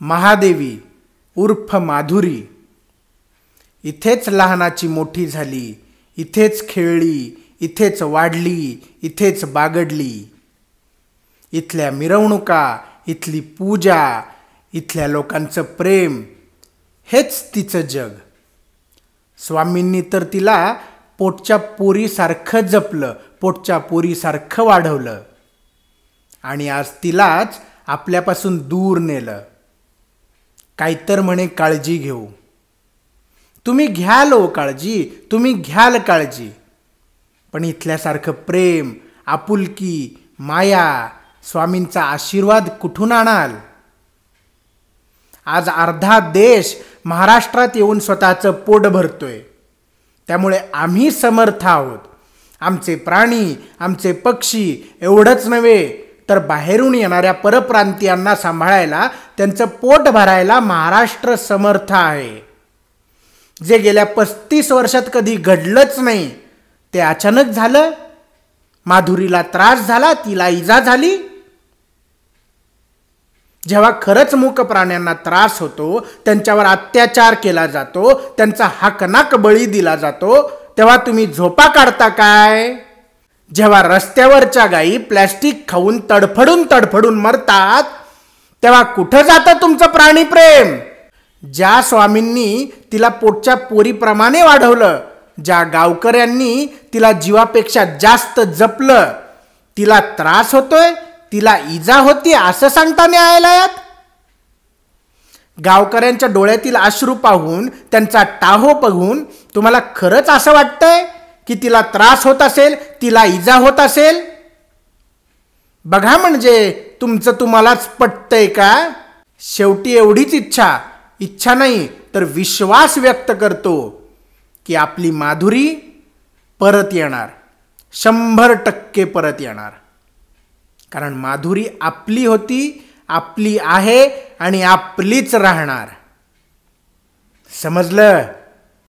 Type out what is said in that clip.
महादेवी उर्फ माधुरी इथेच लहानाची मोठी झाली, इथेच खेळली, इथेच वाढली, इथेच बागडली. इथल्या मिरवणुका, इथली पूजा, इथल्या लोकांचं प्रेम हेच तिचं जग. स्वामींनी तर तिला पोटच्या पोरीसारखं जपलं, पोटच्या पोरीसारखं वाढवलं आणि आज तिलाच आपल्यापासून दूर नेलं. काहीतर म्हणे काळजी घेऊ. तुम्ही घ्याल ओ काळजी, तुम्ही घ्याल काळजी, पण इथल्यासारखं प्रेम, आपुलकी, माया, स्वामींचा आशीर्वाद कुठून आणाल? आज अर्धा देश महाराष्ट्रात येऊन स्वतःचं पोट भरतोय. त्यामुळे आम्ही समर्थ आहोत. आमचे प्राणी, आमचे पक्षी एवढंच नव्हे तर बाहेरून येणाऱ्या परप्रांतीयांना सांभाळायला, त्यांचं पोट भरायला महाराष्ट्र समर्थ आहे. जे गेल्या 35 वर्षात कधी घडलंच नाही ते अचानक झालं. माधुरीला त्रास झाला, तिला इजा झाली. जेव्हा खरंच मूक प्राण्यांना त्रास होतो, त्यांच्यावर अत्याचार केला जातो, त्यांचा हाकनाक बळी दिला जातो, तेव्हा तुम्ही झोपा काढता काय? जेव्हा रस्त्यावरच्या गायी प्लॅस्टिक खाऊन तडफडून मरतात, तेव्हा कुठं जातं तुमचं प्राणीप्रेम? ज्या स्वामींनी तिला पोटच्या पोरीप्रमाणे वाढवलं, ज्या गावकऱ्यांनी तिला जीवापेक्षा जास्त जपलं, तिला त्रास होतोय, तिला इजा होती असं सांगता न्यायालयात? गावकऱ्यांच्या डोळ्यातील अश्रू पाहून, त्यांचा टाहो बघून तुम्हाला खरंच असं वाटतंय की तिला त्रास होत असेल, तिला इजा होत असेल? बघा म्हणजे तुमचं तुम्हालाच पटतंय का? शेवटी एवढीच इच्छा नाही तर विश्वास व्यक्त करतो की आपली माधुरी परत येणार, 100% परत येणार. कारण माधुरी आपली होती, आपली आहे आणि आपलीच राहणार. समजलं?